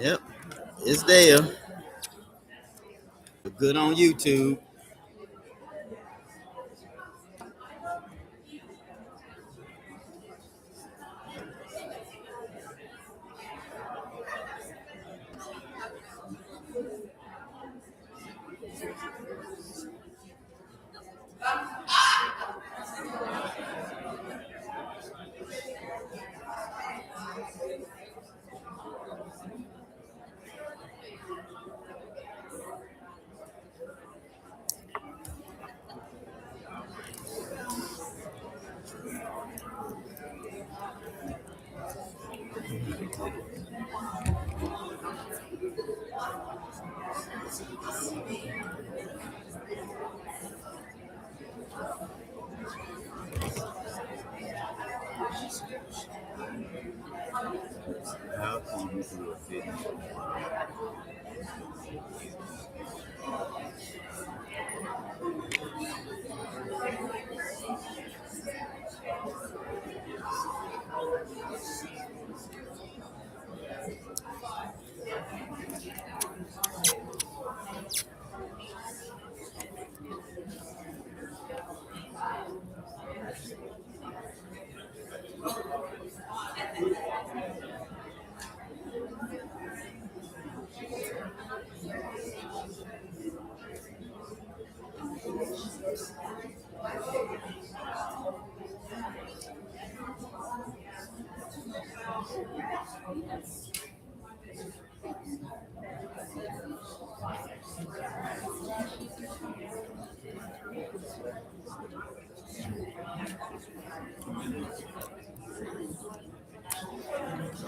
Yep, it's there. Good on YouTube. How can you do a video?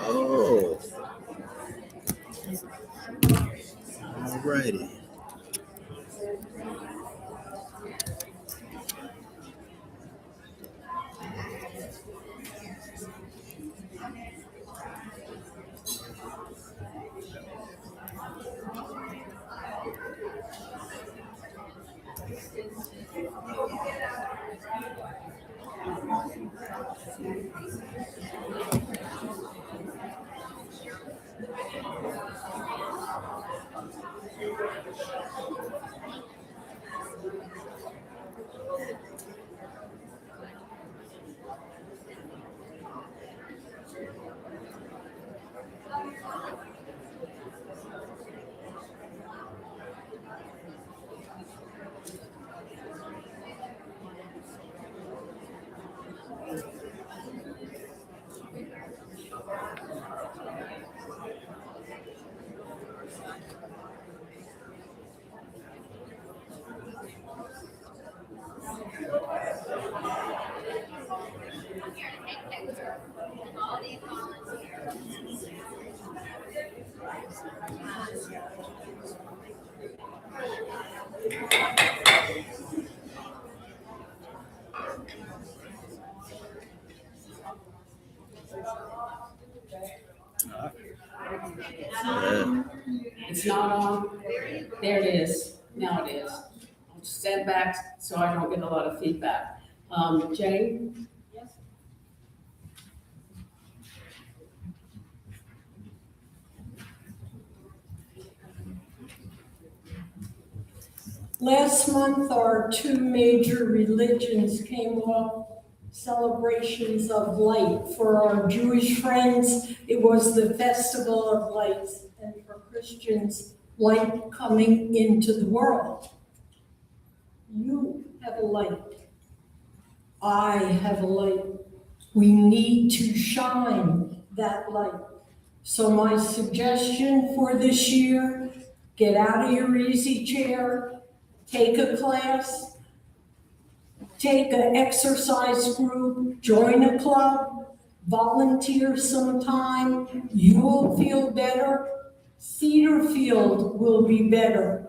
Oh, alrighty. Yeah. It's not on. There it is. Now it is. I'll stand back so I don't get a lot of feedback. Jane? Last month, our two major religions came off celebrations of light. For our Jewish friends, it was the Festival of Lights, and for Christians, light coming into the world. You have a light. I have a light. We need to shine that light. So my suggestion for this year, get out of your easy chair, take a class, take an exercise group, join a club, volunteer sometime. You will feel better. Cedarfield will be better.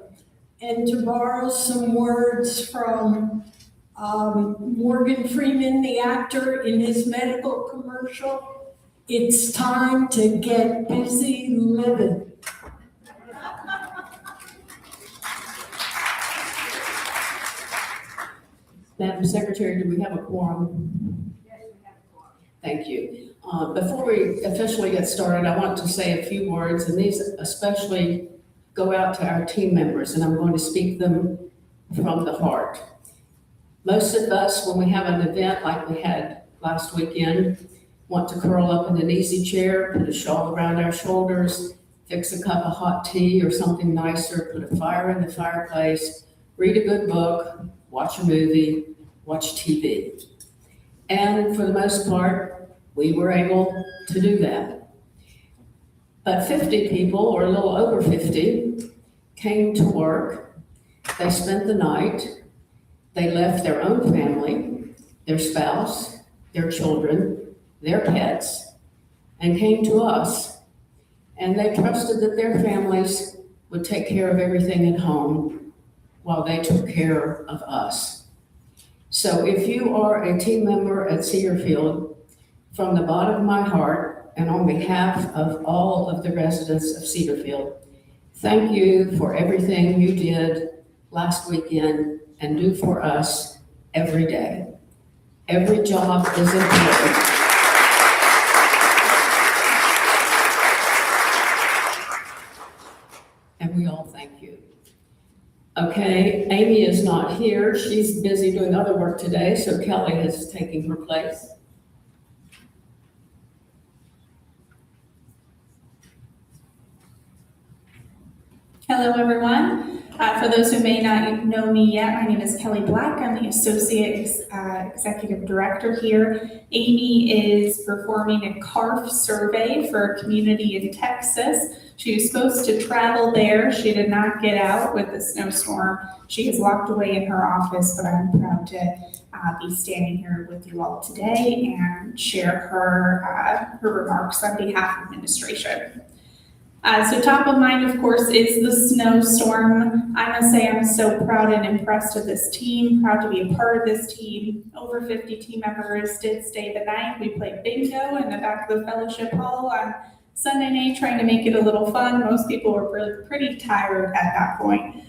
And to borrow some words from Morgan Freeman, the actor, in his medical commercial, it's time to get busy living. Madam Secretary, do we have a quorum? Thank you. Before we officially get started, I want to say a few words, and these especially go out to our team members, and I'm going to speak them from the heart. Most of us, when we have an event like we had last weekend, want to curl up in an easy chair, put a shawl around our shoulders, fix a cup of hot tea or something nicer, put a fire in the fireplace, read a good book, watch a movie, watch TV. And for the most part, we were able to do that. But 50 people, or a little over 50, came to work. They spent the night. They left their own family, their spouse, their children, their pets, and came to us. And they trusted that their families would take care of everything at home while they took care of us. So if you are a team member at Cedarfield, from the bottom of my heart and on behalf of all of the residents of Cedarfield, thank you for everything you did last weekend and do for us every day. Every job is important. And we all thank you. Okay, Amy is not here. She's busy doing other work today, so Kelly is taking her place. Hello, everyone. For those who may not know me yet, my name is Kelly Black. I'm the Associate Executive Director here. Amy is performing a CARF survey for a community in Texas. She was supposed to travel there. She did not get out with the snowstorm. She is locked away in her office, but I'm proud to be standing here with you all today and share her remarks on behalf of administration. So top of mind, of course, is the snowstorm. I must say I'm so proud and impressed with this team, proud to be a part of this team. Over 50 team members did stay the night. We played bingo in the back of the fellowship hall on Sunday night, trying to make it a little fun. Most people were pretty tired at that point.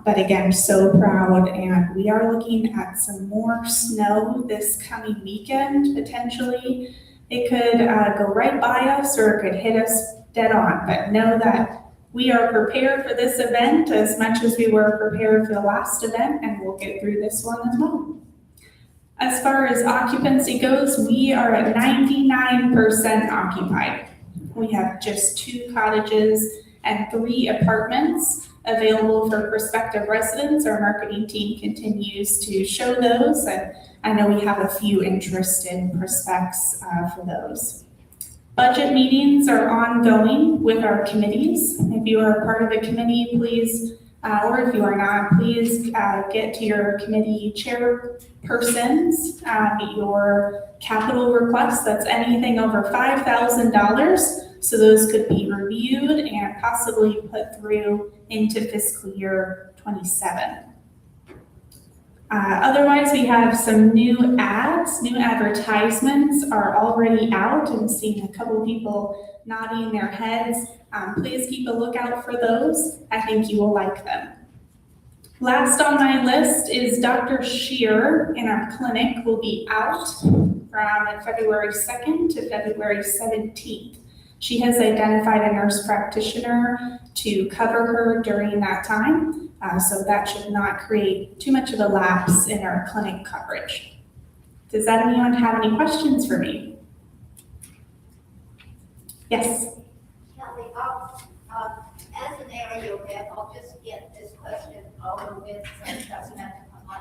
But again, so proud, and we are looking at some more snow this coming weekend, potentially. It could go right by us, or it could hit us dead on, but know that we are prepared for this event as much as we were prepared for the last event, and we'll get through this one as well. As far as occupancy goes, we are at 99% occupied. We have just 2 cottages and 3 apartments available for prospective residents. Our marketing team continues to show those, and I know we have a few interested prospects for those. Budget meetings are ongoing with our committees. If you are a part of a committee, please, or if you are not, please get to your committee chairpersons, your capital requests. That's anything over $5,000. So those could be reviewed and possibly put through into fiscal year 27. Otherwise, we have some new ads. New advertisements are already out. I'm seeing a couple people nodding their heads. Please keep a lookout for those. I think you will like them. Last on my list is Dr. Shear in our clinic will be out from February 2nd to February 17th. She has identified a nurse practitioner to cover her during that time. So that should not create too much of a lapse in our clinic coverage. Does anyone have any questions for me? Yes. Kelly, as an area rep, I'll just get this question over with, so it doesn't have to come on.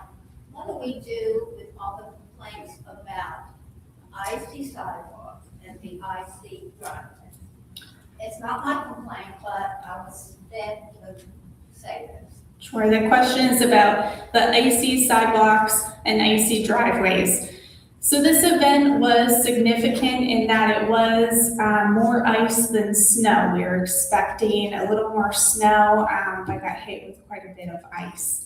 What do we do with all the complaints about icy sidewalks and the icy driveways? It's not my complaint, but I was then to say this. Sure, the question is about the icy sidewalks and icy driveways. So this event was significant in that it was more ice than snow. We were expecting a little more snow, but got hit with quite a bit of ice.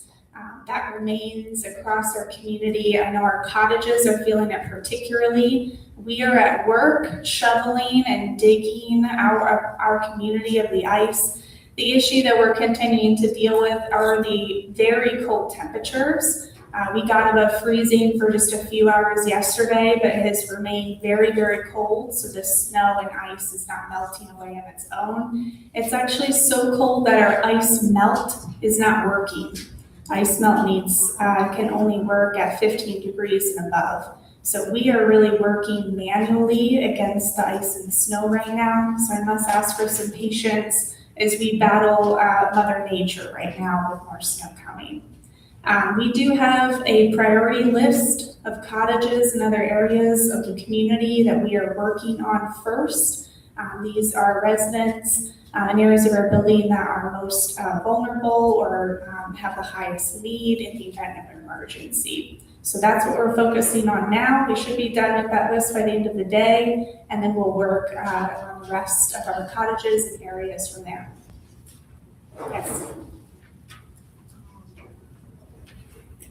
That remains across our community. I know our cottages are feeling it particularly. We are at work shoveling and digging our community of the ice. The issue that we're continuing to deal with are the very cold temperatures. We got above freezing for just a few hours yesterday, but it has remained very, very cold, so the snow and ice is not melting away on its own. It's actually so cold that our ice melt is not working. Ice melt can only work at 15 degrees and above. So we are really working manually against the ice and snow right now, so I must ask for some patience as we battle Mother Nature right now with more snow coming. We do have a priority list of cottages and other areas of the community that we are working on first. These are residents in areas of our building that are most vulnerable or have the highest need in the event of an emergency. So that's what we're focusing on now. We should be done with that list by the end of the day, and then we'll work on the rest of our cottages and areas from there. Yes.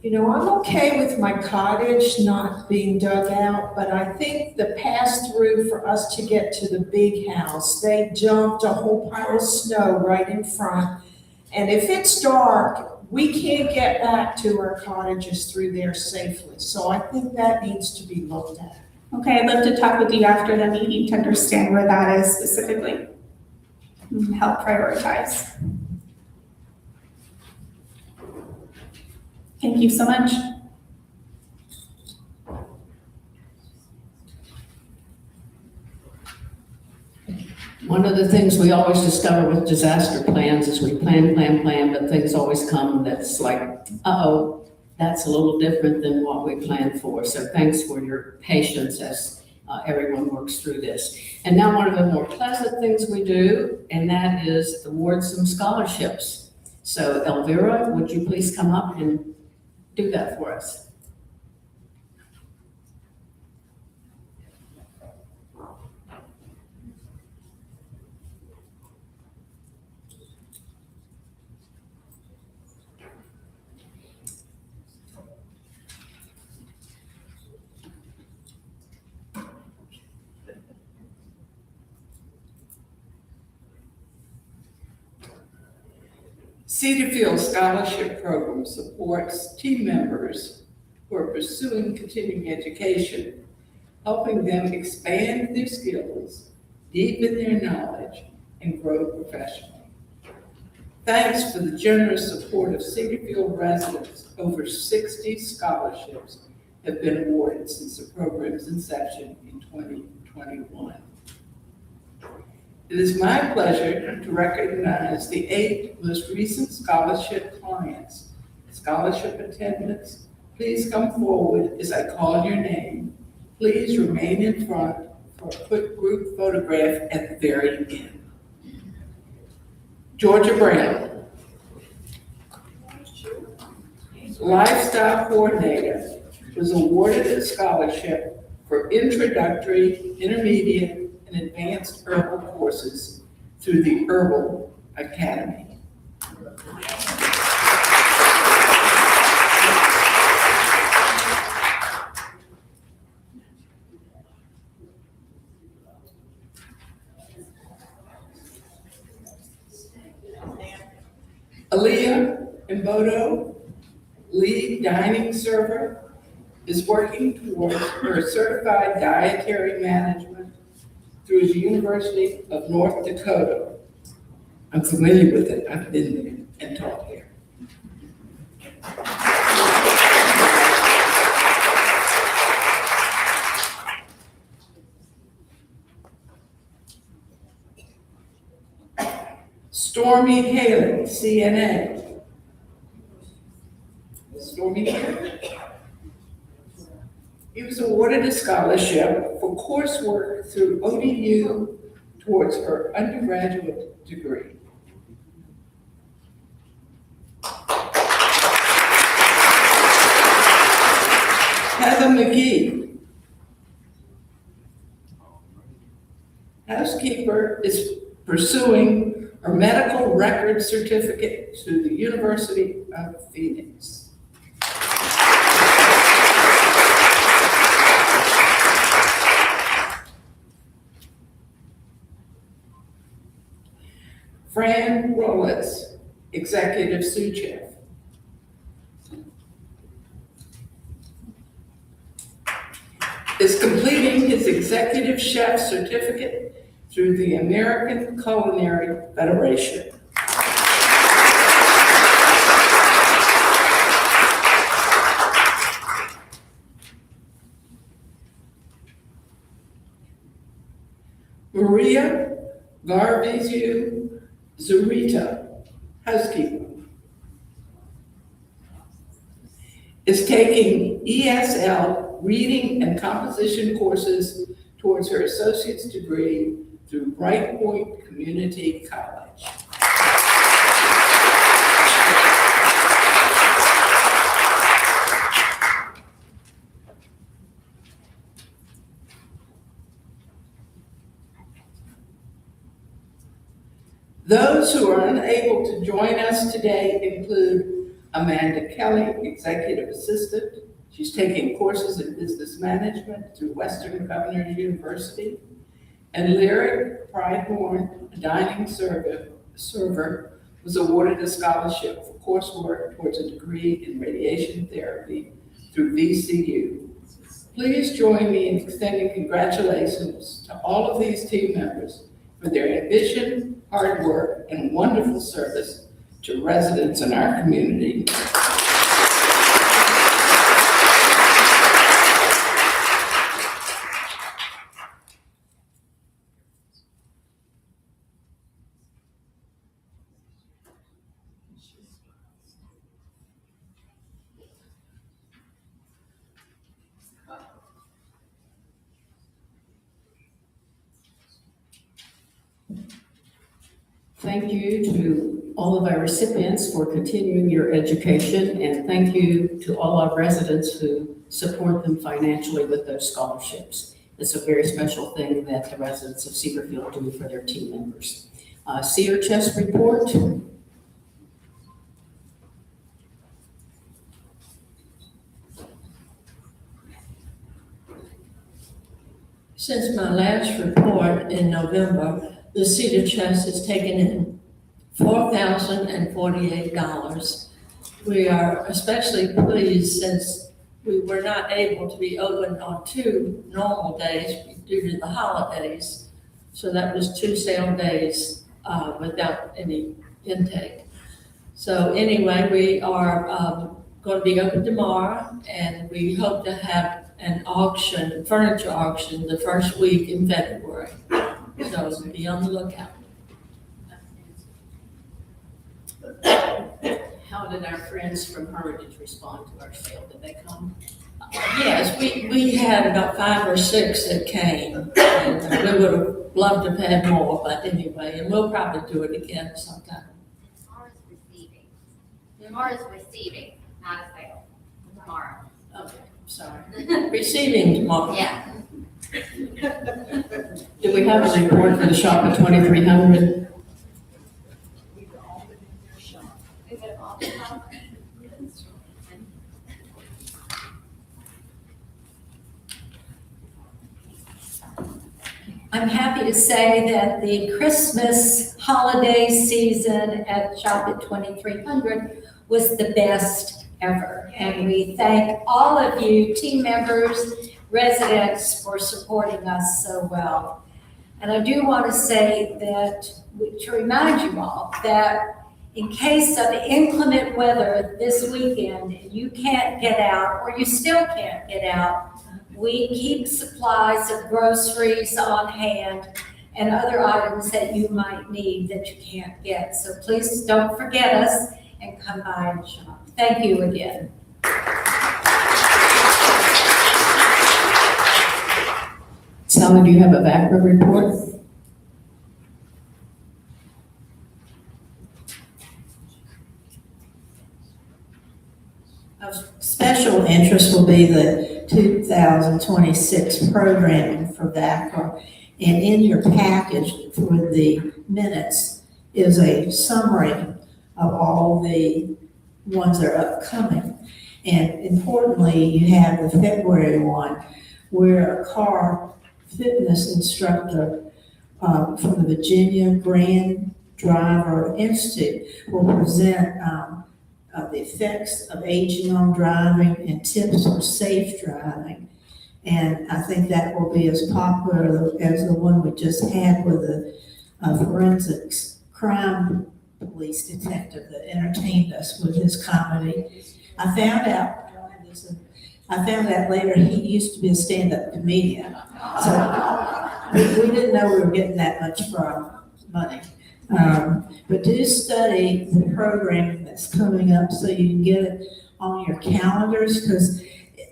You know, I'm okay with my cottage not being dug out, but I think the pass-through for us to get to the big house, they dumped a whole pile of snow right in front. And if it's dark, we can't get back to our cottages through there safely. So I think that needs to be looked at. Okay, I'd love to talk with you after the meeting to understand where that is specifically and help prioritize. Thank you so much. One of the things we always discover with disaster plans is we plan, but things always come that's like, uh-oh, that's a little different than what we planned for. So thanks for your patience as everyone works through this. And now one of the more pleasant things we do, and that is award some scholarships. So Elvira, would you please come up and do that for us? Cedarfield Scholarship Program supports team members who are pursuing continuing education, helping them expand their skills, deepen their knowledge, and grow professionally. Thanks for the generous support of Cedarfield residents, over 60 scholarships have been awarded since the program's inception in 2021. It is my pleasure to recognize the 8 most recent scholarship clients. Scholarship attendants, please come forward as I call your name. Please remain in front for a quick group photograph at the very end. Georgia Brown, Lifestyle Coordinator, was awarded a scholarship for introductory, intermediate, and advanced herbal courses through the Herbal Academy. Aaliyah Mbodo, lead dining server, is working towards her certified dietary management through the University of North Dakota. I'm familiar with it. I've been there and taught there. Stormy Haley, CNA. Stormy Haley. He was awarded a scholarship for coursework through ODU towards her undergraduate degree. Heather McGee. Housekeeper is pursuing her medical record certificate through the University of Phoenix. Fran Rollins, Executive Sous Chef. Executive Chef Certificate through the American Culinary Federation. Maria Garvizu Zurita, housekeeper, is taking ESL reading and composition courses towards her associate's degree through Bright Point Community College. Those who are unable to join us today include Amanda Kelly, Executive Assistant. She's taking courses in business management through Western Governors University. And Lyric Pridehorn, a dining server, was awarded a scholarship for coursework towards a degree in radiation therapy through VCU. Please join me in extending congratulations to all of these team members for their ambition, hard work, and wonderful service to residents in our community. Thank you to all of our recipients for continuing your education, and thank you to all our residents who support them financially with those scholarships. It's a very special thing that the residents of Cedarfield do for their team members. Seer Chest report. Since my last report in November, the Cedar Chest has taken in $4,048. We are especially pleased since we were not able to be open on 2 normal days due to the holidays. So that was 2 sale days without any intake. So anyway, we are going to be open tomorrow, and we hope to have an auction, furniture auction, the first week in February. So be on the lookout. How did our friends from Heritage respond to our sale? Did they come? Yes, we had about 5 or 6 that came, and we would have loved to have had more, but anyway, and we'll probably do it again sometime. Tomorrow's receiving. Tomorrow's receiving, not a sale. Tomorrow. Okay, sorry. Receiving tomorrow. Yeah. Do we have a report for the shop at 2300? I'm happy to say that the Christmas holiday season at Shop at 2300 was the best ever. And we thank all of you, team members, residents, for supporting us so well. And I do want to say that, to remind you all, that in case of inclement weather this weekend, and you can't get out, or you still can't get out, we keep supplies of groceries on hand and other items that you might need that you can't get. So please don't forget us and come by and shop. Thank you again. Sally, do you have a VACRA report? Of special interest will be the 2026 programming for VACRA. And in your package for the minutes is a summary of all the ones that are upcoming. And importantly, you have the February one where a car fitness instructor from the Virginia Grand Driver Institute will present the effects of aging on driving and tips for safe driving. And I think that will be as popular as the one we just had with the forensics crime police detective that entertained us with his comedy. I found out later he used to be a stand-up comedian. So we didn't know we were getting that much for our money. But do study the programming that's coming up so you can get it on your calendars, because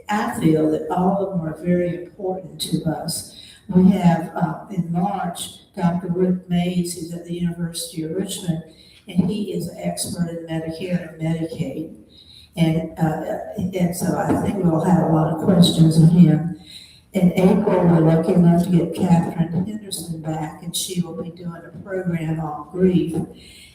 I feel that all of them are very important to us. We have in March, Dr. Rick Mays, who's at the University of Richmond, and he is an expert in Medicare and Medicaid. And so I think we'll have a lot of questions of him. In April, we're lucky enough to get Catherine Henderson back, and she will be doing a program on grief.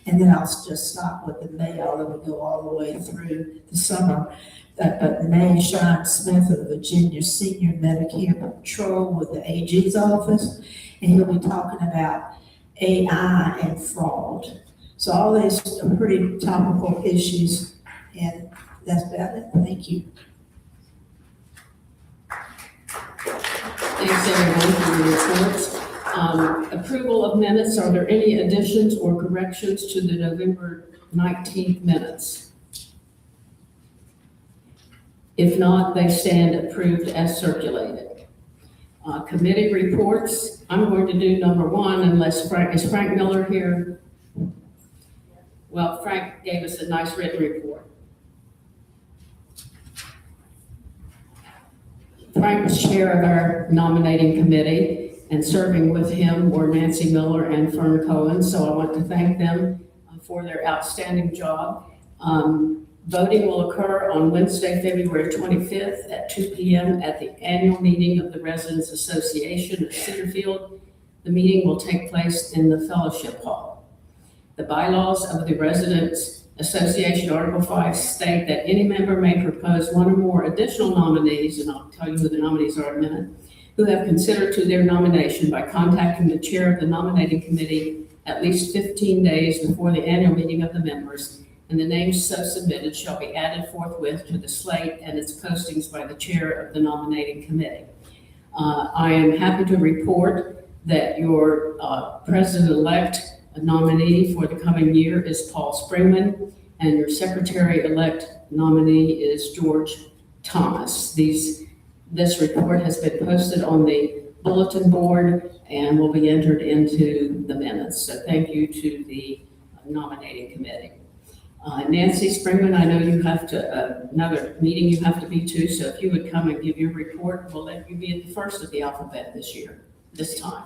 And then I'll just stop with the May, although we go all the way through the summer. But May, Sean Smith of the Virginia Senior Medicare Patrol with the AG's office, and he'll be talking about AI and fraud. So all these are pretty topical issues, and that's about it. Thank you. Thanks, everyone, for your reports. Approval of minutes, are there any additions or corrections to the November 19th minutes? If not, they stand approved as circulated. Committee reports, I'm going to do number one unless is Frank Miller here? Well, Frank gave us a nice written report. Frank was chair of our nominating committee, and serving with him were Nancy Miller and Fern Cohen, so I want to thank them for their outstanding job. Voting will occur on Wednesday, February 25th at 2 p.m. at the annual meeting of the Residents Association of Cedarfield. The meeting will take place in the Fellowship Hall. The bylaws of the Residents Association, Article 5, state that any member may propose one or more additional nominees, and I'll tell you who the nominees are in a minute, who have considered to their nomination by contacting the chair of the nominating committee at least 15 days before the annual meeting of the members, and the names so submitted shall be added forthwith to the slate and its postings by the chair of the nominating committee. I am happy to report that your president-elect nominee for the coming year is Paul Springman, and your secretary-elect nominee is George Thomas. This report has been posted on the bulletin board and will be entered into the minutes. So thank you to the nominating committee. Nancy Springman, I know you have to, another meeting you have to be to, so if you would come and give your report, we'll let you be at the first of the alphabet this time.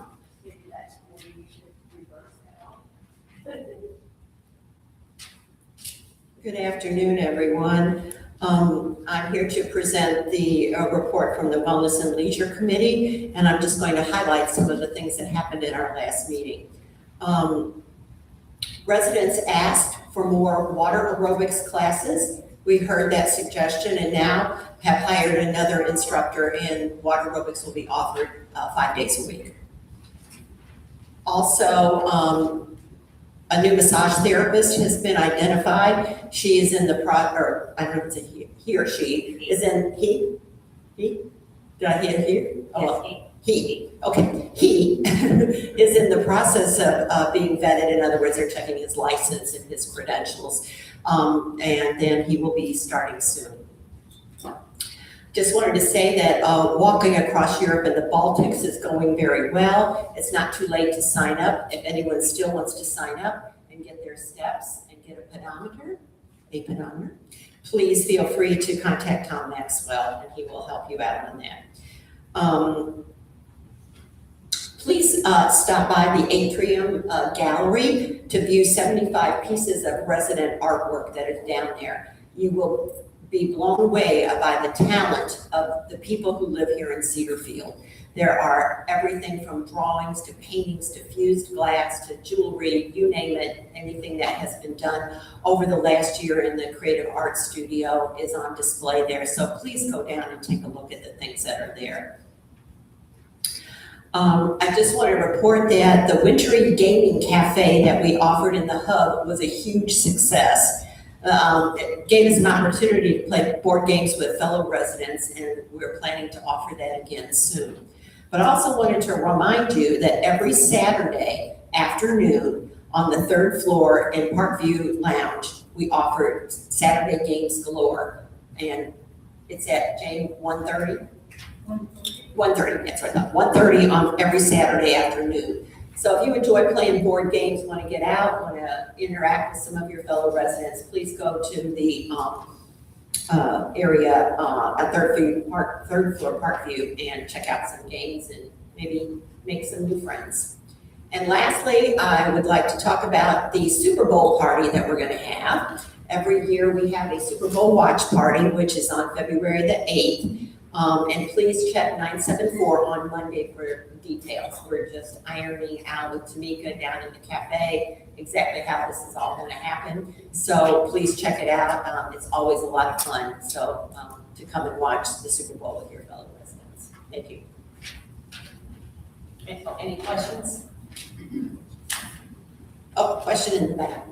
Good afternoon, everyone. I'm here to present the report from the Wellness and Leisure Committee, and I'm just going to highlight some of the things that happened at our last meeting. Residents asked for more water aerobics classes. We heard that suggestion and now have hired another instructor, and water aerobics will be offered 5 days a week. Also, a new massage therapist has been identified. She is in the or I don't know if it's he or she is in, he? Did I hear he? Oh, yes, he. Okay, he is in the process of being vetted. In other words, they're checking his license and his credentials. And then he will be starting soon. Just wanted to say that walking across Europe and the Baltics is going very well. It's not too late to sign up. If anyone still wants to sign up and get their steps and get a pedometer, please feel free to contact Tom Maxwell and he will help you out on that. Please stop by the Atrium Gallery to view 75 pieces of resident artwork that is down there. You will be blown away by the talent of the people who live here in Cedarfield. There are everything from drawings to paintings to fused glass to jewelry, you name it, anything that has been done over the last year in the Creative Arts Studio is on display there. So please go down and take a look at the things that are there. I just want to report that the Wintry Gaming Cafe that we offered in the hub was a huge success. It gave us an opportunity to play board games with fellow residents, and we're planning to offer that again soon. But I also wanted to remind you that every Saturday afternoon on the third floor in Parkview Lounge, we offer Saturday games galore. And it's at, Jane, 1:30? 1:30, that's what I thought, 1:30 on every Saturday afternoon. So if you enjoy playing board games, want to get out, want to interact with some of your fellow residents, please go to the area at third floor Parkview and check out some games and maybe make some new friends. And lastly, I would like to talk about the Super Bowl party that we're going to have. Every year we have a Super Bowl watch party, which is on February the 8th. And please check 974 on Monday for details. We're just ironing out with Tamika down in the cafe exactly how this is all going to happen. So please check it out. It's always a lot of fun. So to come and watch the Super Bowl with your fellow residents. Thank you. Any questions? Oh, question in the back.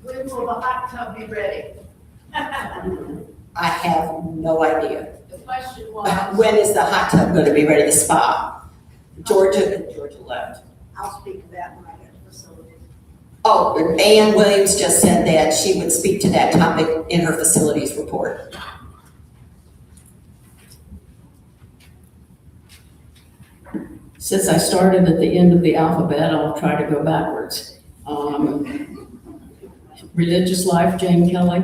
When will the hot tub be ready? I have no idea. The question was. When is the hot tub going to be ready, the spa? Georgia left. I'll speak to that when I get to the facility. Oh, Ann Williams just said that she would speak to that topic in her facilities report. Since I started at the end of the alphabet, I'll try to go backwards. Religious life, Jane Kelly.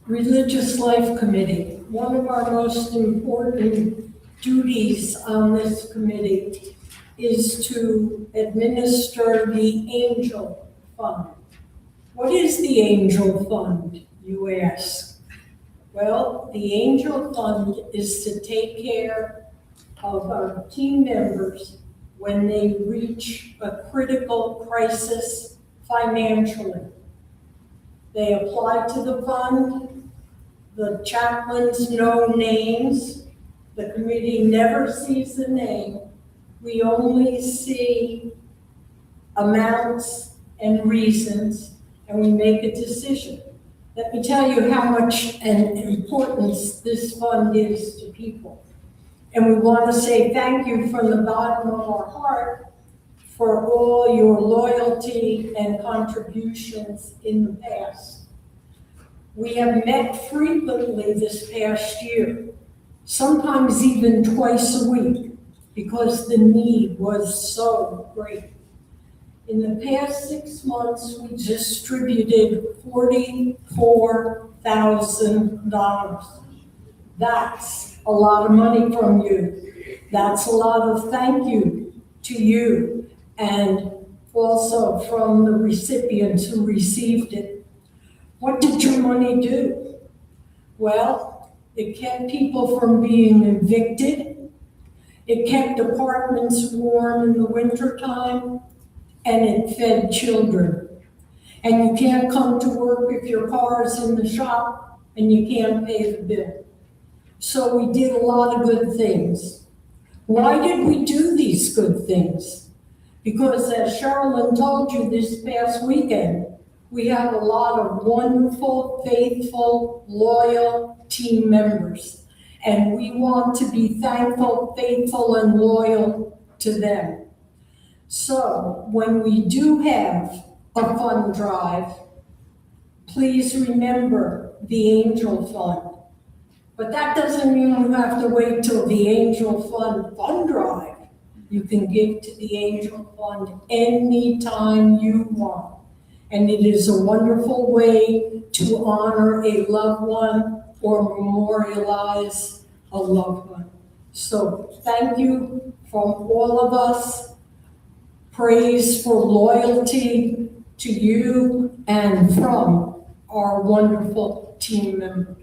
Religious Life Committee. One of our most important duties on this committee is to administer the Angel Fund. What is the Angel Fund, you ask? Well, the Angel Fund is to take care of our team members when they reach a critical crisis financially. They apply to the fund, the chaplains know names, the committee never sees the name. We only see amounts and reasons, and we make a decision. Let me tell you how much an importance this fund is to people. And we want to say thank you from the bottom of our heart for all your loyalty and contributions in the past. We have met frequently this past year, sometimes even twice a week, because the need was so great. In the past 6 months, we distributed $44,000. That's a lot of money from you. That's a lot of thank you to you, and also from the recipients who received it. What did your money do? Well, it kept people from being evicted. It kept apartments warm in the wintertime, and it fed children. And you can't come to work if your car is in the shop and you can't pay the bill. So we did a lot of good things. Why did we do these good things? Because as Sherilyn told you this past weekend, we have a lot of wonderful, faithful, loyal team members. And we want to be thankful, faithful, and loyal to them. So when we do have a fund drive, please remember the Angel Fund. But that doesn't mean you have to wait till the Angel Fund drive. You can give to the Angel Fund anytime you want. And it is a wonderful way to honor a loved one or memorialize a loved one. So thank you from all of us. Praise for loyalty to you and from our wonderful team members.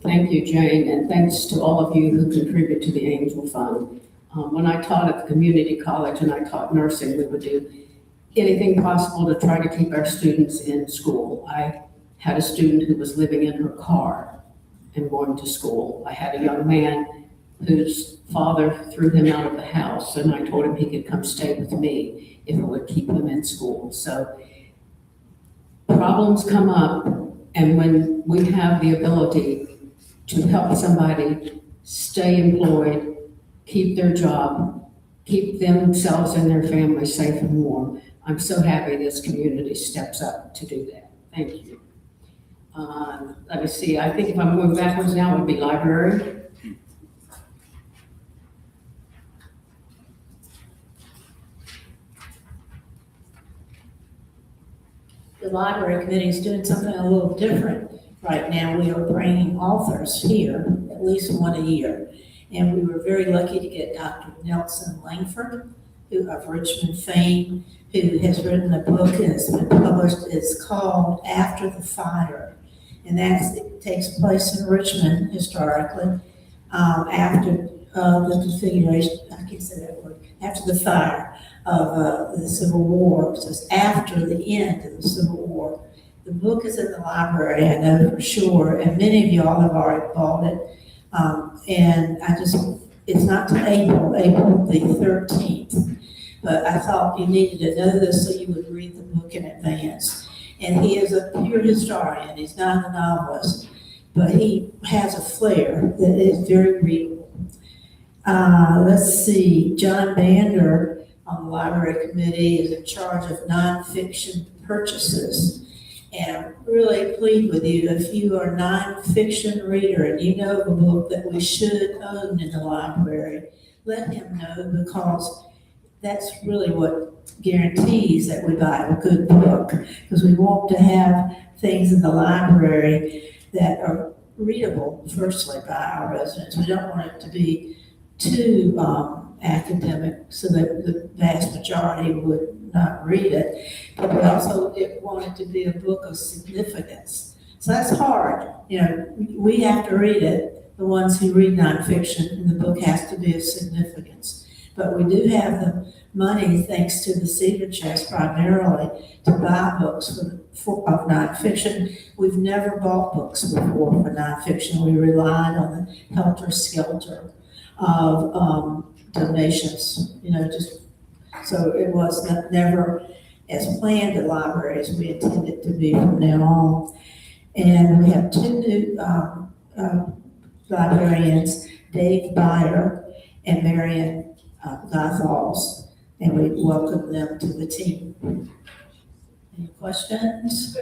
Thank you, Jane, and thanks to all of you who contribute to the Angel Fund. When I taught at the community college and I taught nursing, we would do anything possible to try to keep our students in school. I had a student who was living in her car and going to school. I had a young man whose father threw him out of the house, and I told him he could come stay with me if it would keep him in school. So problems come up, and when we have the ability to help somebody stay employed, keep their job, keep themselves and their family safe and warm, I'm so happy this community steps up to do that. Thank you. Let me see, I think if I'm going backwards now, it would be library. The library committee is doing something a little different. Right now, we are bringing authors here, at least one a year. And we were very lucky to get Dr. Nelson Langford, who of Richmond fame, who has written a book and it's been published. It's called After the Fire. And it takes place in Richmond historically, after the configuration, I can't say that word, after the fire of the Civil War. So it's after the end of the Civil War. The book is in the library, I know for sure, and many of y'all have already bought it. And it's not till April the 13th. But I thought you needed to know this so you would read the book in advance. And he is a pure historian, he's not a novelist, but he has a flair that is very readable. Let's see, John Bander on the library committee is in charge of nonfiction purchases. And I really plead with you, if you are a nonfiction reader and you know of a book that we should own in the library, let him know, because that's really what guarantees that we buy a good book. Because we want to have things in the library that are readable, firstly, by our residents. We don't want it to be too academic so that the vast majority would not read it. But we also want it to be a book of significance. So that's hard. You know, we have to read it, the ones who read nonfiction, and the book has to be of significance. But we do have the money, thanks to the Cedar Chest primarily, to buy books of nonfiction. We've never bought books before for nonfiction. We relied on the helter-skelter of donations, just so it was never as planned at library as we intend it to be from now on. And we have two new librarians, Dave Byer and Marion Gothals, and we welcome them to the team. Any questions?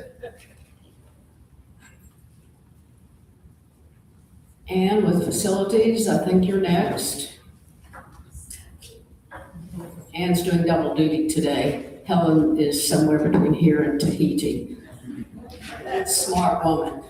And with facilities, I think you're next. Anne's doing double duty today. Helen is somewhere between here and Tahiti. That's a smart woman.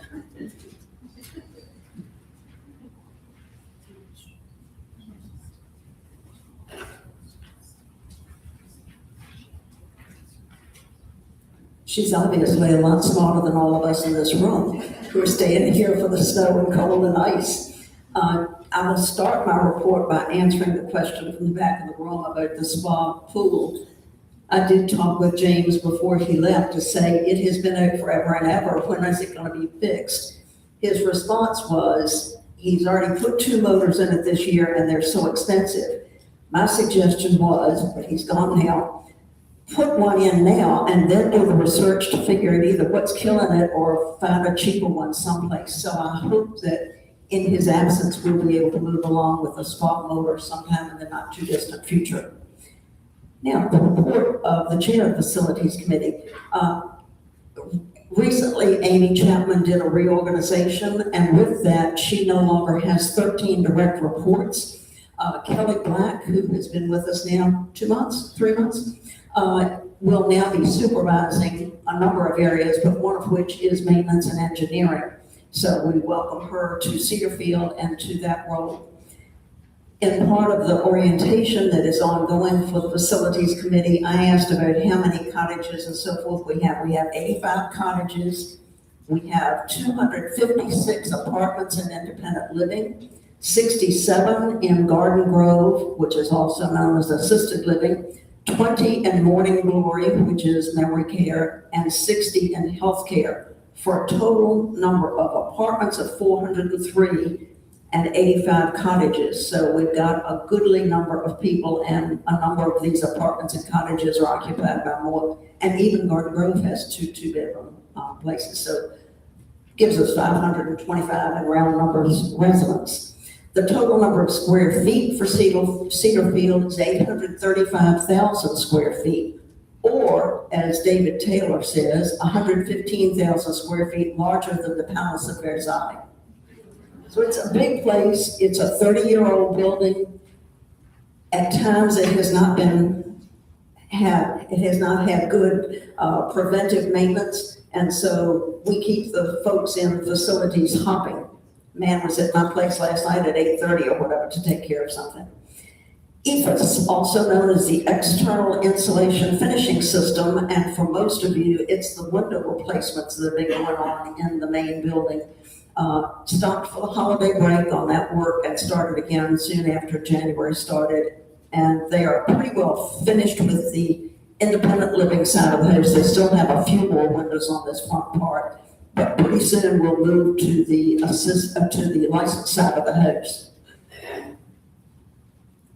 She's obviously a lot smarter than all of us in this room who are staying here for the snow and cold and ice. I will start my report by answering the question from the back of the room about the spa pool. I did talk with James before he left to say it has been out forever and ever. When is it going to be fixed? His response was, he's already put 2 motors in it this year and they're so expensive. My suggestion was, but he's gone now, put one in now and then do the research to figure out either what's killing it or find a cheaper one someplace. So I hope that in his absence, we'll be able to move along with a spot motor sometime in the not too distant future. Now, the report of the chair of Facilities Committee. Recently, Amy Chapman did a reorganization, and with that, she no longer has 13 direct reports. Kelly Black, who has been with us now 2 months, 3 months, will now be supervising a number of areas, but one of which is maintenance and engineering. So we welcome her to Cedarfield and to that role. In part of the orientation that is ongoing for the Facilities Committee, I asked about how many cottages and so forth we have. We have 85 cottages. We have 256 apartments in independent living, 67 in Garden Grove, which is also known as assisted living, 20 in Morning Glory, which is memory care, and 60 in healthcare, for a total number of apartments of 403 and 85 cottages. So we've got a goodly number of people, and a number of these apartments and cottages are occupied by more, and even Garden Grove has two bedroom places. So gives us 525 in round numbers residents. The total number of square feet for Cedar Field is 835,000 square feet, or, as David Taylor says, 115,000 square feet larger than the Palace of Versailles. So it's a big place. It's a 30-year-old building. At times, it has not had good preventive maintenance, and so we keep the folks in facilities hopping. Man was at my place last night at 8:30 or whatever to take care of something. EIFS, also known as the External Insulation Finishing System, and for most of you, it's the window replacements that have been going on in the main building. Stopped for the holiday break on that work and started again soon after January started. And they are pretty well finished with the independent living side of the house. They still have a few more windows on this front part, but pretty soon we'll move to the licensed side of the house.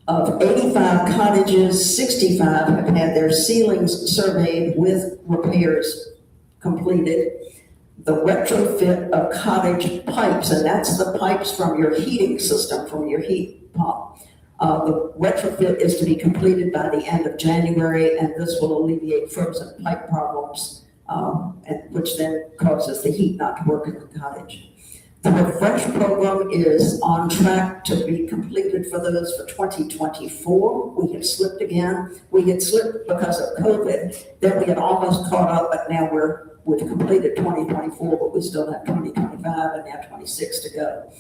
Of 85 cottages, 65 have had their ceilings surveyed with repairs completed. The retrofit of cottage pipes, and that's the pipes from your heating system, from your heat pump. The retrofit is to be completed by the end of January, and this will alleviate frozen pipe problems, which then causes the heat not to work in the cottage. The refresh program is on track to be completed for those for 2024. We have slipped again. We had slipped because of COVID. Then we had almost caught up, but now we've completed 2024, but we still have 2025 and now 26 to go.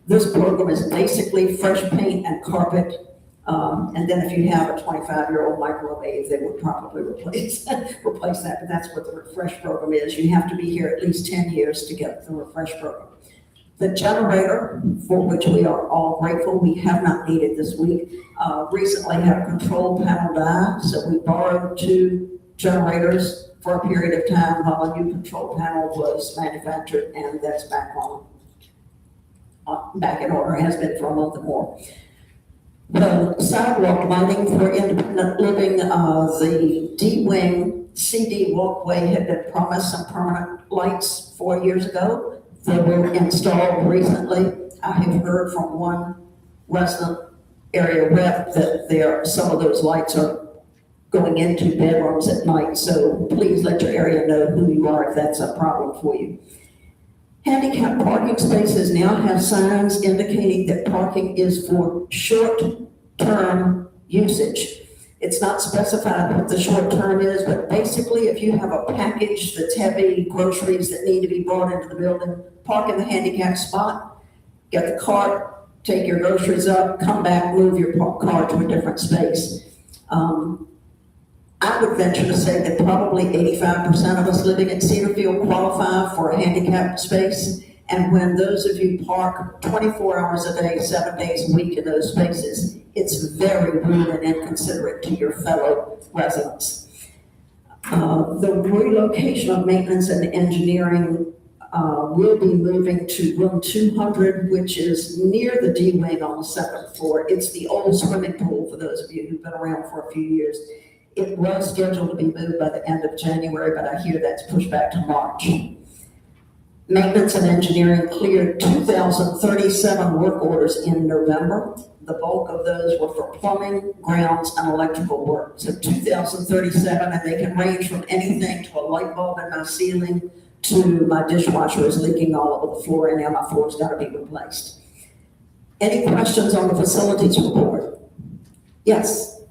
This program is basically fresh paint and carpet. And then if you have a 25-year-old microwave, they would probably replace that, but that's what the refresh program is. You have to be here at least 10 years to get the refresh program. The generator, for which we are all grateful, we have not needed this week, recently had a control panel die, so we borrowed 2 generators for a period of time while a new control panel was manufactured, and that's back in order, has been for a month or more. The sidewalk lighting for independent living, the D-Wing CD walkway had been promised some permanent lights 4 years ago. They were installed recently. I have heard from one resident area rep that some of those lights are going into bedrooms at night, so please let your area know who you are if that's a problem for you. Handicap parking spaces now have signs indicating that parking is for short-term usage. It's not specified what the short term is, but basically if you have a package that's heavy, groceries that need to be brought into the building, park in the handicap spot, get the cart, take your groceries up, come back, move your car to a different space. I would venture to say that probably 85% of us living in Cedarfield qualify for a handicapped space. And when those of you park 24 hours a day, 7 days a week in those spaces, it's very rude and inconsiderate to your fellow residents. The relocation of maintenance and engineering will be moving to room 200, which is near the D-Wing on the 2nd floor. It's the old swimming pool for those of you who've been around for a few years. It was scheduled to be moved by the end of January, but I hear that's pushed back to March. Maintenance and engineering cleared 2,037 work orders in November. The bulk of those were for plumbing, grounds, and electrical work. So 2,037, and they can range from anything to a light bulb in my ceiling to my dishwasher is leaking all over the floor, and now my floor's got to be replaced. Any questions on the facilities report? Yes.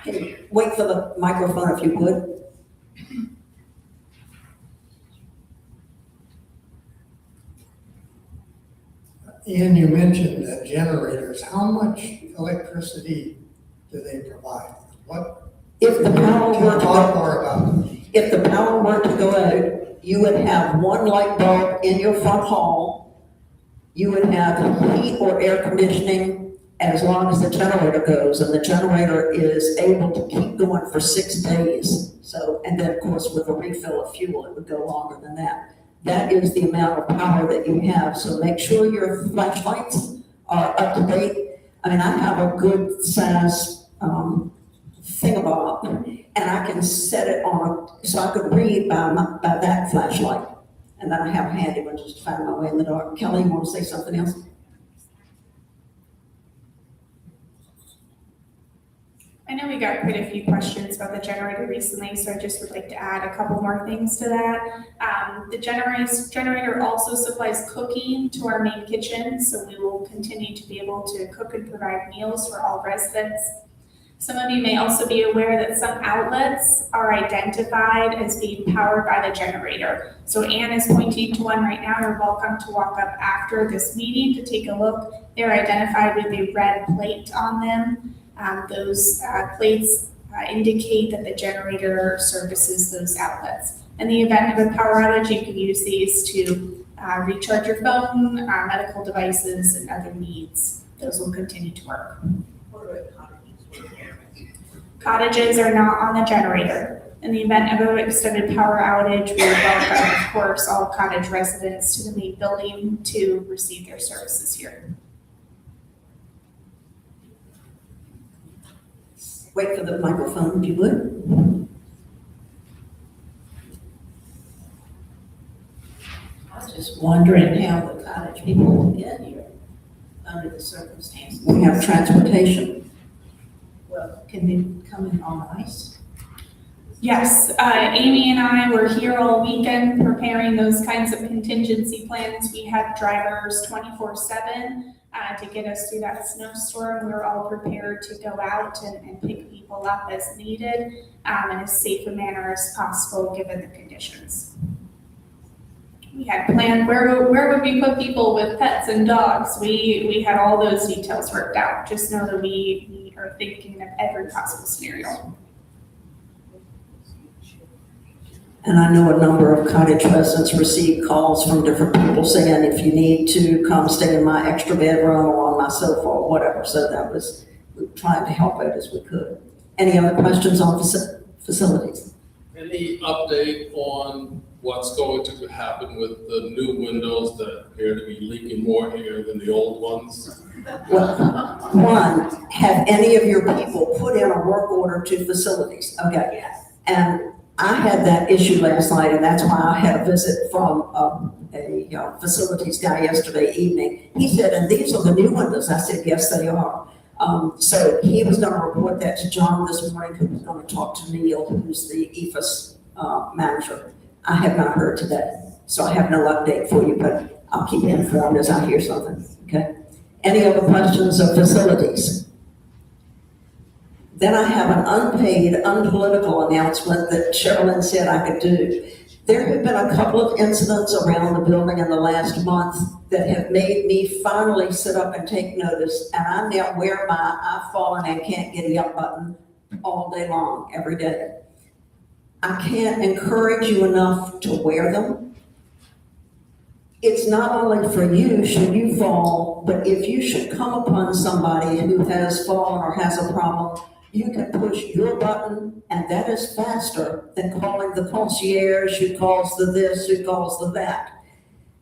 Can you wait for the microphone if you would? Ian, you mentioned generators. How much electricity do they provide? If the power were to talk more about it. If the power were to go out, you would have one light bulb in your front hall. You would have heat or air conditioning as long as the generator goes, and the generator is able to keep going for 6 days. So, and then of course with a refill of fuel, it would go longer than that. That is the amount of power that you have, so make sure your flashlights are up to date. I mean, I have a good size thingamabob, and I can set it on, so I could read by that flashlight. And then I have a handy one just to find my way in the dark. Kelly, you want to say something else? I know we got quite a few questions about the generator recently, so I just would like to add a couple more things to that. The generator also supplies cooking to our main kitchen, so we will continue to be able to cook and provide meals for all residents. Some of you may also be aware that some outlets are identified as being powered by the generator. So Anne is pointing to one right now. You're welcome to walk up after this meeting to take a look. They're identified with a red plate on them. Those plates indicate that the generator services those outlets. In the event of a power outage, you can use these to recharge your phone, medical devices, and other needs. Those will continue to work. Cottages are not on the generator. In the event of an extended power outage, we would welcome, of course, all cottage residents to the main building to receive their services here. Wait for the microphone, if you would. I was just wondering how the cottage people will get here under the circumstances. We have transportation. Well, can they come in on ice? Yes, Amy and I were here all weekend preparing those kinds of contingency plans. We had drivers 24/7 to get us through that snowstorm. We were all prepared to go out and pick people up as needed in as safe a manner as possible given the conditions. We had planned where would we put people with pets and dogs. We had all those details worked out. Just know that we are thinking of every possible scenario. And I know a number of cottage residents receive calls from different people saying, if you need to come stay in my extra bedroom or on my sofa or whatever. So that was, we were trying to help out as we could. Any other questions on facilities? Any update on what's going to happen with the new windows that appear to be leaking more air than the old ones? Well, one, have any of your people put in a work order to facilities? Okay. Yes. And I had that issue last night, and that's why I had a visit from a facilities guy yesterday evening. He said, and these are the new windows. I said, yes, they are. So he was going to report that to John this morning, who was going to talk to Neil, who's the EFS manager. I have not heard today, so I have no update for you, but I'll keep you informed as I hear something, okay? Any other questions of facilities? Then I have an unpaid, unpolitical announcement that Sherilyn said I could do. There have been a couple of incidents around the building in the last month that have made me finally sit up and take notice, and I now wear my I've fallen and can't get up button all day long, every day. I can't encourage you enough to wear them. It's not only for you should you fall, but if you should come upon somebody who has fallen or has a problem, you can push your button, and that is faster than calling the concierge who calls the this, who calls the that.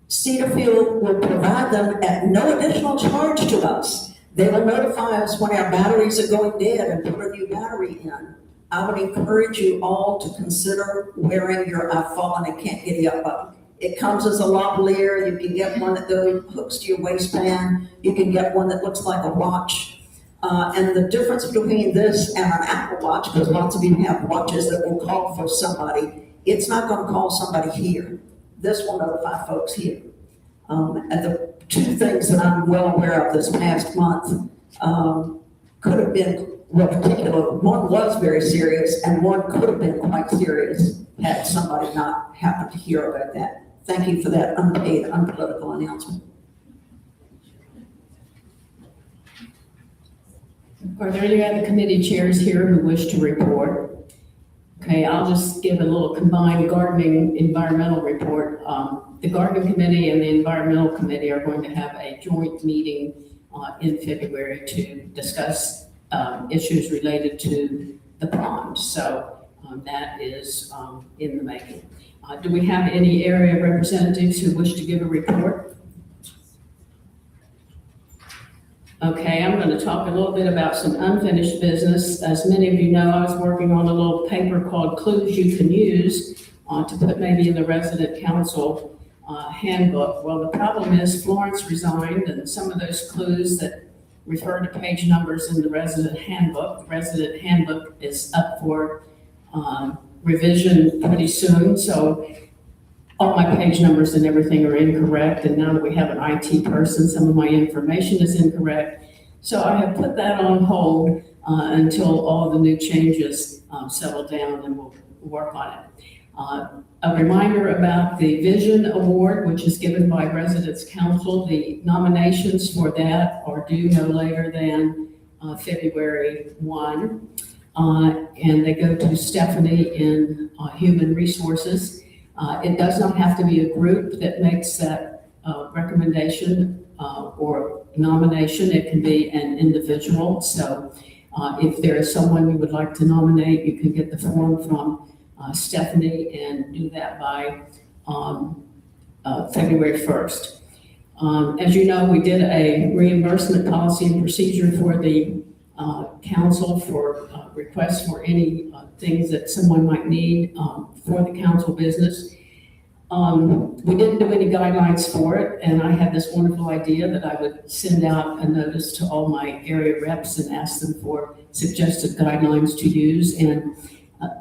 Cedarfield will provide them at no additional charge to us. They will notify us when our batteries are going dead and put a new battery in. I would encourage you all to consider wearing your I've fallen and can't get up button. It comes as a lavalier. You can get one that hooks to your waistband. You can get one that looks like a watch. And the difference between this and an Apple Watch, because lots of you have watches that will call for somebody, it's not going to call somebody here. This will notify folks here. And the two things that I'm well aware of this past month could have been, well, particular, one was very serious and one could have been quite serious had somebody not happened to hear about that. Thank you for that unpaid, unpolitical announcement. Are there any other committee chairs here who wish to report? Okay, I'll just give a little combined gardening environmental report. The gardening committee and the environmental committee are going to have a joint meeting in February to discuss issues related to the pond. So that is in the making. Do we have any area representatives who wish to give a report? Okay, I'm going to talk a little bit about some unfinished business. As many of you know, I was working on a little paper called Clues You Can Use to put maybe in the resident council handbook. Well, the problem is Florence resigned, and some of those clues that refer to page numbers in the resident handbook is up for revision pretty soon. So all my page numbers and everything are incorrect, and now that we have an IT person, some of my information is incorrect. So I have put that on hold until all the new changes settle down, and we'll work on it. A reminder about the Vision Award, which is given by Residents Council. The nominations for that are due no later than February 1. And they go to Stephanie in Human Resources. It does not have to be a group that makes that recommendation or nomination. It can be an individual. So if there is someone you would like to nominate, you can get the form from Stephanie and do that by February 1st. As you know, we did a reimbursement policy and procedure for the council for requests for any things that someone might need for the council business. We didn't do any guidelines for it, and I had this wonderful idea that I would send out a notice to all my area reps and ask them for suggested guidelines to use, and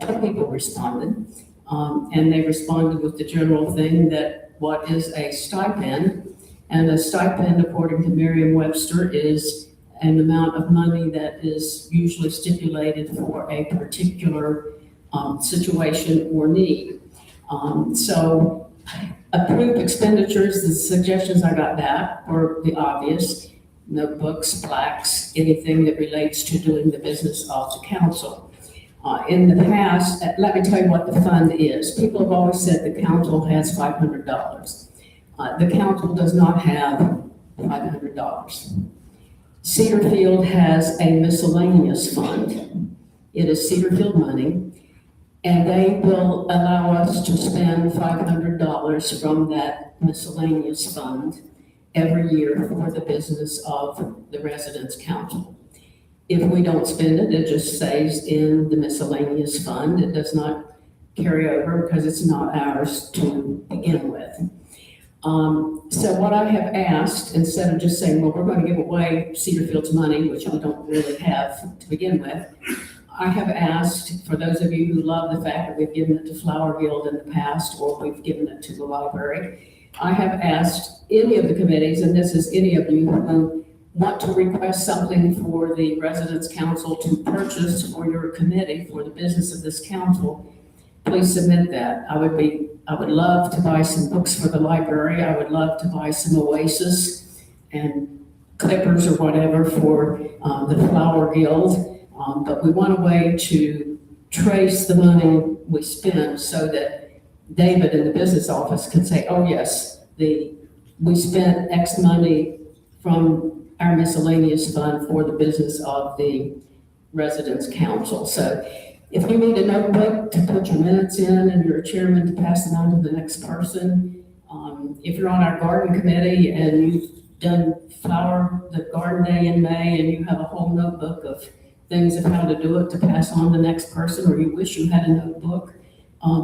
two people responded, and they responded with the general thing that what is a stipend, and a stipend, according to Merriam-Webster, is an amount of money that is usually stipulated for a particular situation or need. So approved expenditures, the suggestions I got back were the obvious: notebooks, plaques, anything that relates to doing the business of the council. In the past, let me tell you what the fund is. People have always said the council has $500. The council does not have $500. Cedarfield has a miscellaneous fund. It is Cedarfield money, and they will allow us to spend $500 from that miscellaneous fund every year for the business of the Residents Council. If we don't spend it, it just stays in the miscellaneous fund. It does not carry over because it's not ours to begin with. So what I have asked, instead of just saying, well, we're going to give away Cedarfield's money, which we don't really have to begin with, I have asked, for those of you who love the fact that we've given it to Flower Guild in the past, or we've given it to the library, I have asked any of the committees, and this is any of you who want to request something for the Residents Council to purchase for your committee for the business of this council, please submit that. I would love to buy some books for the library. I would love to buy some Oasis and clippers or whatever for the Flower Guild. But we want a way to trace the money we spend so that David in the business office can say, oh yes, we spent X money from our miscellaneous fund for the business of the Residents Council. So if you need a notebook to put your minutes in and you're a chairman to pass them on to the next person, if you're on our garden committee and you've done the garden day in May and you have a whole notebook of things of how to do it to pass on to the next person, or you wish you had a notebook,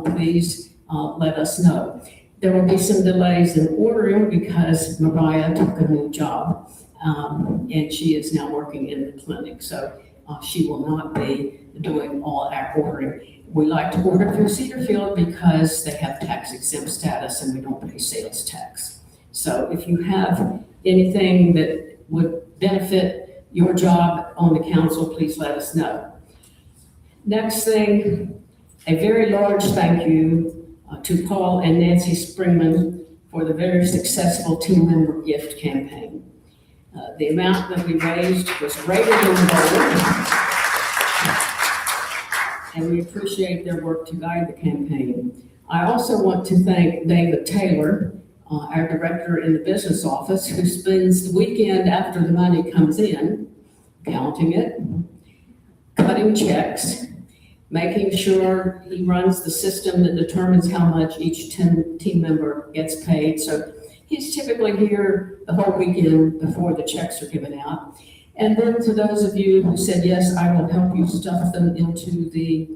please let us know. There will be some delays in ordering because Mariah took a new job, and she is now working in the clinic. So she will not be doing all our ordering. We like to order through Cedarfield because they have tax exempt status and we don't pay sales tax. So if you have anything that would benefit your job on the council, please let us know. Next thing, a very large thank you to Paul and Nancy Springman for the very successful team member gift campaign. The amount that we raised was rated in gold, and we appreciate their work to guide the campaign. I also want to thank David Taylor our director in the business office, who spends the weekend after the money comes in, counting it, cutting checks, making sure he runs the system that determines how much each team member gets paid. So he's typically here the whole weekend before the checks are given out. And then to those of you who said, yes, I will help you stuff them into the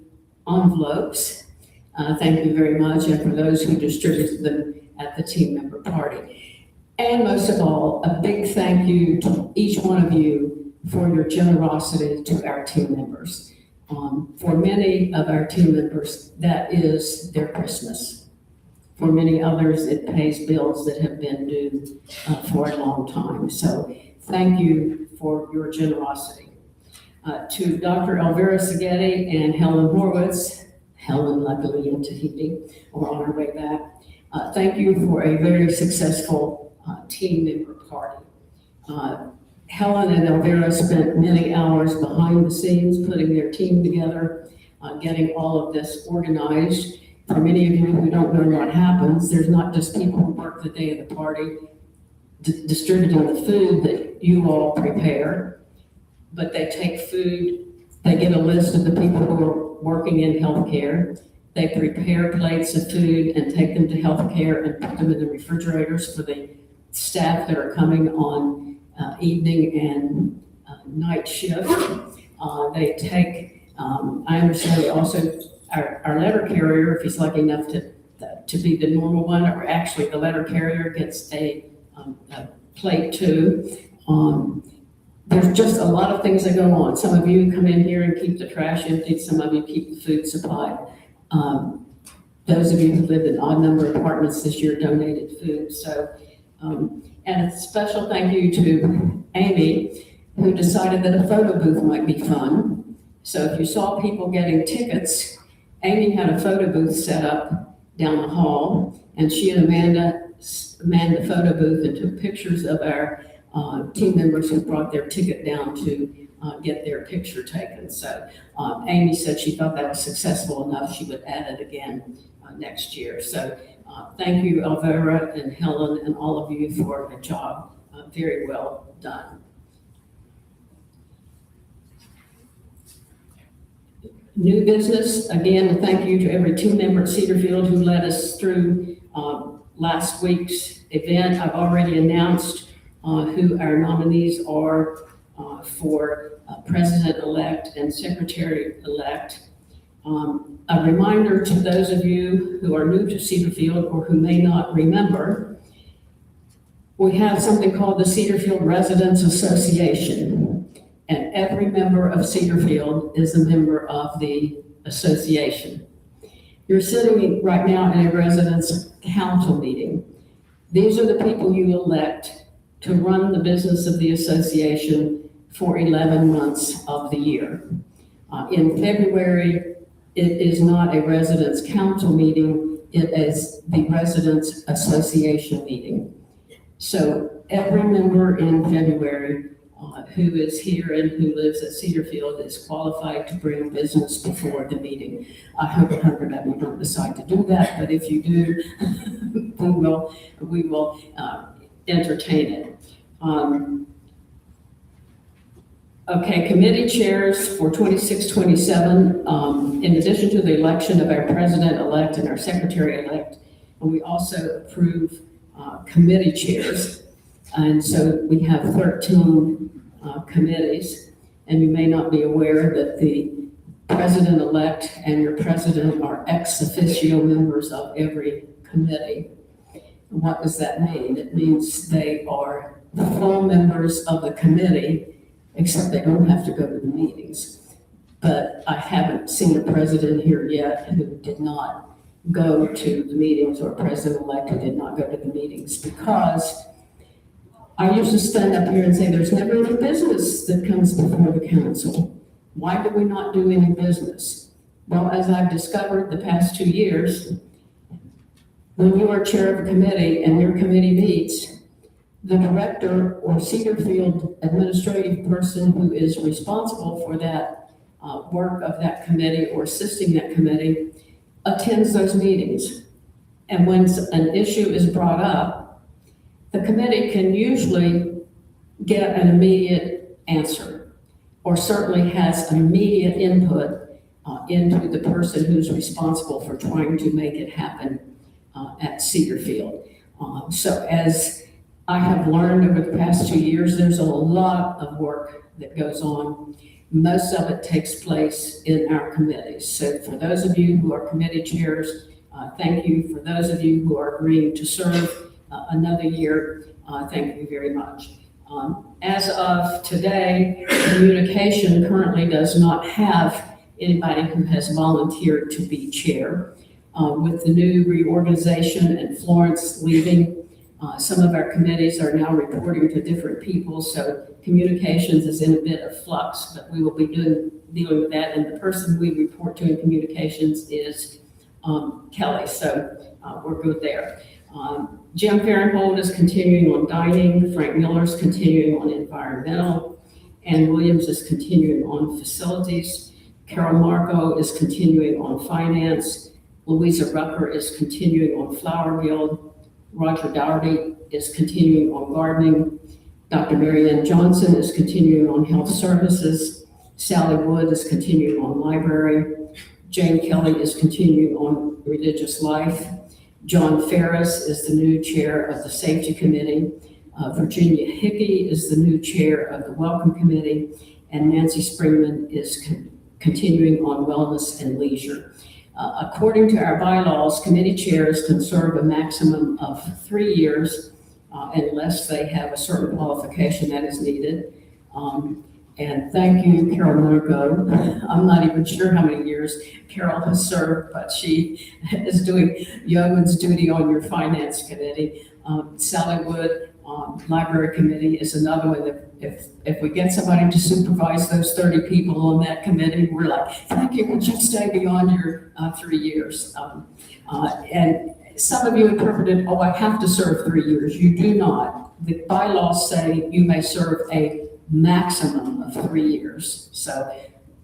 envelopes, thank you very much. And for those who distributed them at the team member party. And most of all, a big thank you to each one of you for your generosity to our team members. For many of our team members, that is their Christmas. For many others, it pays bills that have been due for a long time. So thank you for your generosity. To Dr. Elvira Seghetti and Helen Horwitz, Helen luckily in Tahiti or on her way back, thank you for a very successful team member party. Helen and Elvira spent many hours behind the scenes putting their team together, getting all of this organized. For many of you who don't know what happens, there's not just people who work the day of the party distributing the food that you all prepare, but they take food, they get a list of the people who are working in healthcare. They prepare plates of food and take them to healthcare and put them in the refrigerators for the staff that are coming on evening and night shift. They take, I understand they also, our letter carrier, if he's lucky enough to be the normal one, or actually the letter carrier gets a plate too. There's just a lot of things that go on. Some of you come in here and keep the trash emptied. Some of you keep the food supplied. Those of you who lived in odd number of apartments this year donated food. So, and a special thank you to Amy, who decided that a photo booth might be fun. So if you saw people getting tickets, Amy had a photo booth set up down the hall, and she and Amanda manned the photo booth and took pictures of our team members who brought their ticket down to get their picture taken. So Amy said she thought that was successful enough, she would add it again next year. So thank you, Elvira and Helen and all of you for a job very well done. New business, again, thank you to every team member at Cedarfield who led us through last week's event. I've already announced who our nominees are for President-elect and Secretary-elect. A reminder to those of you who are new to Cedarfield or who may not remember, we have something called the Cedarfield Residents Association, and every member of Cedarfield is a member of the association. You're sitting right now in a residents council meeting. These are the people you elect to run the business of the association for 11 months of the year. In February, it is not a residents council meeting, it is the residents association meeting. So every member in February who is here and who lives at Cedarfield is qualified to bring business before the meeting. I hope 100 of you don't decide to do that, but if you do, we will entertain it. Okay, committee chairs for 26-27, in addition to the election of our president-elect and our secretary-elect, we also approve committee chairs. And so we have 13 committees, and you may not be aware that the president-elect and your president are ex officio members of every committee. What does that mean? It means they are the full members of the committee, except they don't have to go to the meetings. But I haven't seen a president here yet who did not go to the meetings, or a president-elect who did not go to the meetings, because I used to stand up here and say, there's never any business that comes before the council. Why do we not do any business? Well, as I've discovered the past 2 years, when you are chair of a committee and your committee meets, the director or Cedarfield administrative person who is responsible for that work of that committee or assisting that committee attends those meetings. And when an issue is brought up, the committee can usually get an immediate answer, or certainly has immediate input into the person who's responsible for trying to make it happen at Cedar Field. So as I have learned over the past 2 years, there's a lot of work that goes on. Most of it takes place in our committees. So for those of you who are committee chairs, thank you. For those of you who are agreeing to serve another year, thank you very much. As of today, communication currently does not have anybody who has volunteered to be chair. With the new reorganization and Florence leaving, some of our committees are now reporting to different people, so communications is in a bit of flux, but we will be dealing with that, and the person we report to in communications is Kelly, so we're good there. Jim Farrenhold is continuing on dining, Frank Miller is continuing on environmental, Ann Williams is continuing on facilities, Carol Marco is continuing on finance, Louisa Rucker is continuing on Flower Guild, Roger Dougherty is continuing on gardening, Dr. Marianne Johnson is continuing on health services, Sally Wood is continuing on library, Jane Kelly is continuing on religious life, John Ferris is the new chair of the safety committee, Virginia Hickey is the new chair of the welcome committee, and Nancy Springman is continuing on wellness and leisure. According to our bylaws, committee chairs can serve a maximum of 3 years unless they have a certain qualification that is needed. And thank you, Carol Marco. I'm not even sure how many years Carol has served, but she is doing yeoman's duty on your finance committee. Sally Wood, library committee is another one that if we get somebody to supervise those 30 people on that committee, we're like, thank you, would you stay beyond your 3 years? And some of you interpreted, oh, I have to serve 3 years. You do not. The bylaws say you may serve a maximum of 3 years. So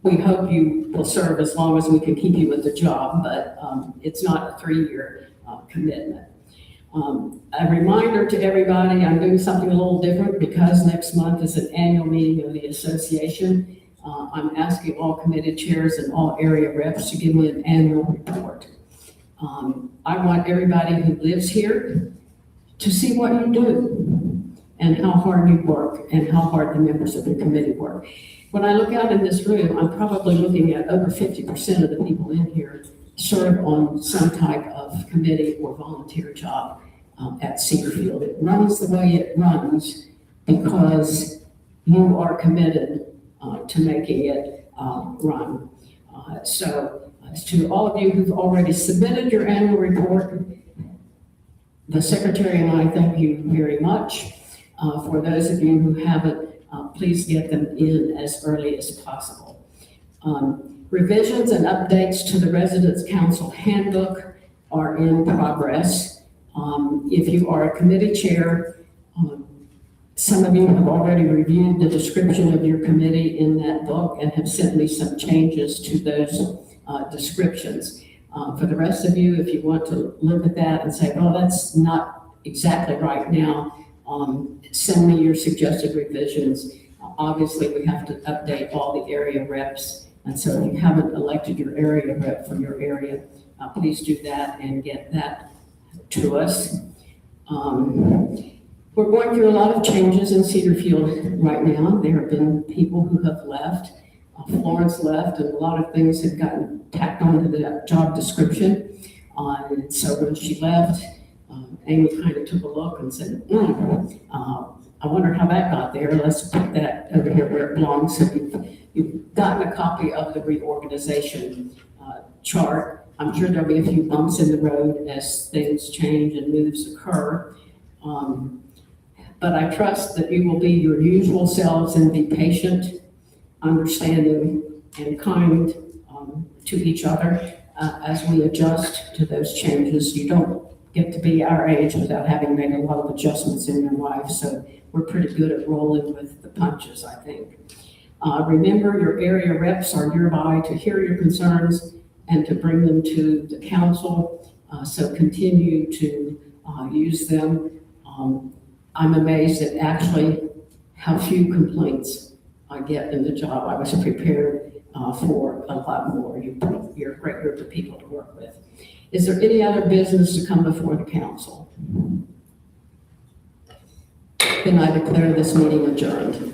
we hope you will serve as long as we can keep you with the job, but it's not a 3-year commitment. A reminder to everybody, I'm doing something a little different because next month is an annual meeting of the association. I'm asking all committee chairs and all area reps to give me an annual report. I want everybody who lives here to see what you do and how hard you work and how hard the members of the committee work. When I look out in this room, I'm probably looking at over 50% of the people in here serve on some type of committee or volunteer job at Cedar Field. It runs the way it runs because you are committed to making it run. So to all of you who've already submitted your annual report, the secretary and I thank you very much. For those of you who haven't, please get them in as early as possible. Revisions and updates to the Residence Council Handbook are in progress. If you are a committee chair, some of you have already reviewed the description of your committee in that book and have sent me some changes to those descriptions. For the rest of you, if you want to look at that and say, well, that's not exactly right now, send me your suggested revisions. Obviously, we have to update all the area reps. And so if you haven't elected your area rep for your area, please do that and get that to us. We're going through a lot of changes in Cedar Field right now. There have been people who have left. Florence left, and a lot of things have gotten tacked onto the job description. And so when she left, Amy kind of took a look and said, I wonder how that got there. Let's put that over here where it belongs. So you've gotten a copy of the reorganization chart. I'm sure there'll be a few bumps in the road as things change and moves occur. But I trust that you will be your usual selves and be patient, understanding, and kind to each other as we adjust to those changes. You don't get to be our age without having made a lot of adjustments in your life, so we're pretty good at rolling with the punches, I think. Remember, your area reps are nearby to hear your concerns and to bring them to the council, so continue to use them. I'm amazed at actually how few complaints I get in the job. I was prepared for a lot more. You're a great group of people to work with. Is there any other business to come before the council? Then I declare this meeting adjourned.